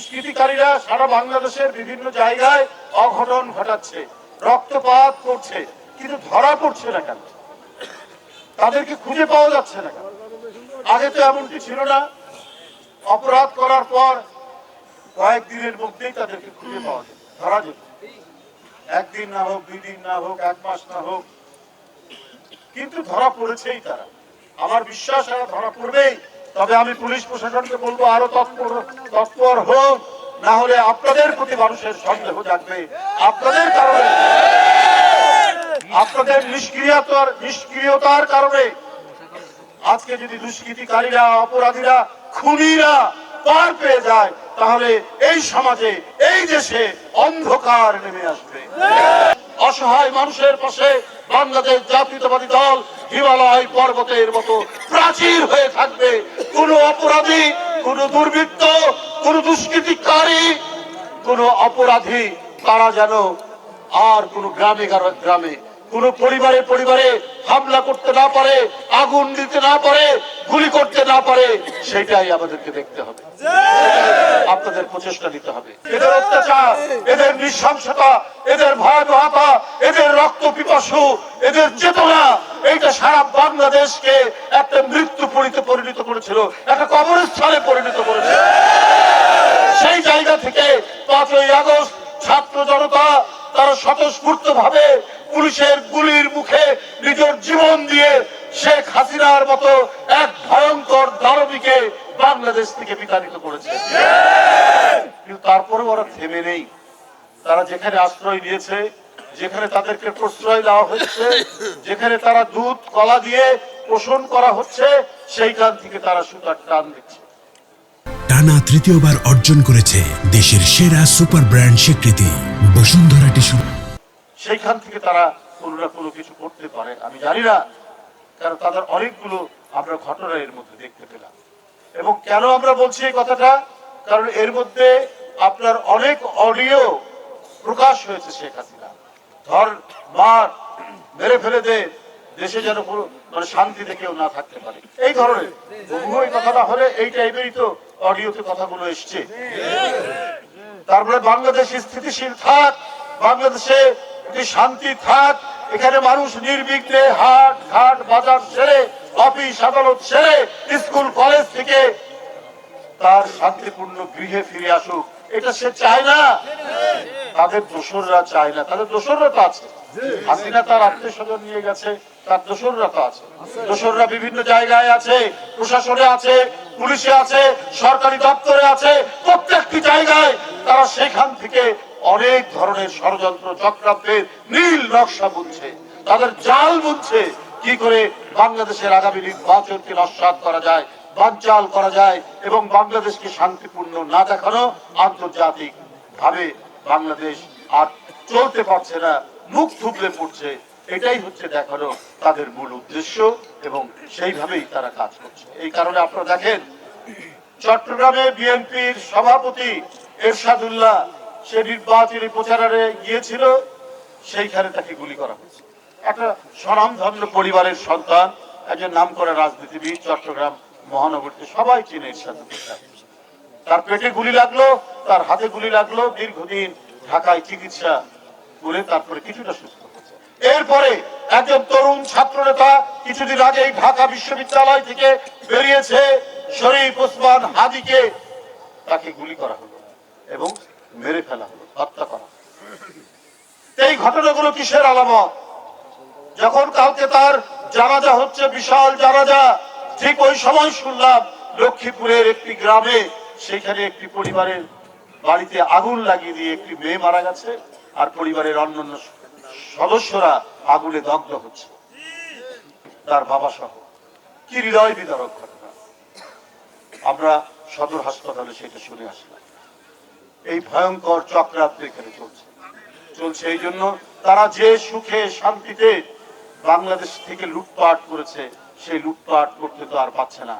দুষ্কৃতিকারীরা সারা বাংলাদেশের বিভিন্ন জায়গায় অঘটন ঘটাচ্ছে, রক্তপাত করছে, কিন্তু ধরা পড়ছে না কেন? তাদেরকে খুঁজে পাওয়া যাচ্ছে না কেন? আগে তো এমনটি ছিল না। অপরাধ করার পর কয়েকদিনের মধ্যেই তাদেরকে খুঁজে পাওয়া যেত, ধরা যেত। একদিন না হোক, 2 দিন না হোক, 1 মাস না হোক, কিন্তু ধরা পড়েছেই তারা। আমার বিশ্বাস এরা ধরা পড়বেই। তবে আমি পুলিশ প্রশাসনকে বলবো আরো তৎপর হোক, না হলে আপনাদের প্রতি মানুষের সন্দেহ জাগবে। আপনাদের কারণে, আপনাদের নিষ্ক্রিয়তার কারণে আজকে যদি দুষ্কৃতিকারীরা, অপরাধীরা, খুনিরা পার পেয়ে যায়, তাহলে এই সমাজে, এই দেশে অন্ধকার নেমে আসবে। অসহায় মানুষের পাশে বাংলাদেশ জাতীয়তাবাদী দল হিমালয় পর্বতের মতো প্রাচীর হয়ে থাকবে। কোন অপরাধী, কোন দুর্বৃত্ত, কোন দুষ্কৃতিকারী, কোন অপরাধী তারা যেন আর কোন গ্রামে গ্রামে, কোন পরিবারে হামলা করতে না পারে, আগুন দিতে না পারে, গুলি করতে না পারে, সেটাই আমাদেরকে দেখতে হবে। আপনাদের প্রচেষ্টা নিতে হবে। এদের অত্যাচার, এদের নৃশংসতা, এদের ভয়াবহতা, এদের রক্ত পিপাসু, এদের চেতনা, এইটা সারা বাংলাদেশকে একটা মৃত্যু পরিণত করেছিল, একটা কবরস্থানে পরিণত করেছিল। সেই জায়গা থেকে 5ই আগস্ট ছাত্র জনতা তারা স্বতঃস্ফূর্ত ভাবে পুলিশের গুলির মুখে নিজের জীবন দিয়ে শেখ হাসিনার মতো এক ভয়ঙ্কর দানবীকে বাংলাদেশ থেকে বিতাড়িত করেছে। কিন্তু তারপরে ওরা থেমে নেই। তারা যেখানে আশ্রয় দিয়েছে, যেখানে তাদেরকে প্রশ্রয় দেওয়া হচ্ছে, যেখানে তারা দুধ কলা দিয়ে পোষণ করা হচ্ছে, সেইখান থেকে তারা সুতার টান দিচ্ছে। টানা তৃতীয়বার অর্জন করেছে দেশের সেরা সুপার ব্র্যান্ড স্বীকৃতি বসুন্ধরা টিস্যু। সেইখান থেকে তারা কোনো না কোনো কিছু করতে পারে, আমি জানি না, কারণ তাদের অনেকগুলো আমরা ঘটনা এর মধ্যে দেখতে পেলাম। এবং কেন আমরা বলছি এই কথাটা, কারণ এর মধ্যে আপনার অনেক অডিও প্রকাশ হয়েছে। শেখ হাসিনা ধর, মার, মেরে ফেলে দে, দেশে যেন কোনো মানে শান্তিতে কেউ না থাকতে পারে, এই ধরনের এই কথাটা হলে এই টাইপেরই তো অডিওতে কথাগুলো এসছে। তারপরে বাংলাদেশ স্থিতিশীল থাক, বাংলাদেশে শান্তি থাক, এখানে মানুষ নির্বিঘ্নে হাট ঘাট বাজার ছেড়ে, অফিস আদালত ছেড়ে, স্কুল কলেজ থেকে তার শান্তিপূর্ণ গৃহে ফিরে আসুক, এটা সে চায় না। তাদের দোসররা চায় না। তাদের দোসররা তো আছে। হাসিনা তার আত্মীয় স্বজন নিয়ে গেছে, তার দোসররা তো আছে। দোসররা বিভিন্ন জায়গায় আছে, প্রশাসনে আছে, পুলিশে আছে, সরকারি দপ্তরে আছে, প্রত্যেকটি জায়গায় তারা সেখান থেকে অনেক ধরনের ষড়যন্ত্র চক্রান্তের নীল নকশা বুনছে, তাদের জাল বুনছে, কি করে বাংলাদেশের আগামী নির্বাচনকে নস্যাৎ করা যায়, বানচাল করা যায়, এবং বাংলাদেশকে শান্তিপূর্ণ না দেখানো, আন্তর্জাতিক ভাবে বাংলাদেশ আর চলতে পারছে না, মুখ থুবড়ে পড়ছে, এটাই হচ্ছে দেখানো তাদের মূল উদ্দেশ্য, এবং সেইভাবেই তারা কাজ করছে। এই কারণে আপনারা দেখেন, চট্টগ্রামে বিএনপির সভাপতি এরশাদুল্লাহ সে নির্বাচনী প্রচারে গিয়েছিল, সেইখানে তাকে গুলি করা হয়েছে। একটা স্বনামধন্য পরিবারের সন্তান, একজন নামকরা রাজনীতিবিদ, চট্টগ্রাম মহানগরীতে সবাই চিনে এরশাদুল্লাহ। তার পেটে গুলি লাগলো, তার হাতে গুলি লাগলো, দীর্ঘদিন ঢাকায় চিকিৎসা করে তারপরে কিছুটা সুস্থ হয়েছে। এরপরে একজন তরুণ ছাত্র নেতা কিছুদিন আগেই ঢাকা বিশ্ববিদ্যালয় থেকে বেরিয়েছে, শরীফ ওসমান হাদিকে তাকে গুলি করা হলো এবং মেরে ফেলা হলো, হত্যা করা হলো। এই ঘটনাগুলো কিসের আলামত? যখন কালকে তার জানাজা হচ্ছে, বিশাল জানাজা, ঠিক ওই সময় শুনলাম লক্ষ্মীপুরের একটি গ্রামে সেখানে একটি পরিবারের বাড়িতে আগুন লাগিয়ে দিয়ে একটি মেয়ে মারা গেছে, আর পরিবারের অন্যান্য সদস্যরা আগুনে দগ্ধ হচ্ছে, তার বাবা সহ। কি হৃদয় বিদারক ঘটনা! আমরা সদর হাসপাতালে সেটা শুনে আসলাম। এই ভয়ঙ্কর চক্রান্ত এখানে চলছে। এই জন্য তারা যে সুখে শান্তিতে বাংলাদেশ থেকে লুটপাট করেছে, সেই লুটপাট করতে তো আর পাচ্ছে না।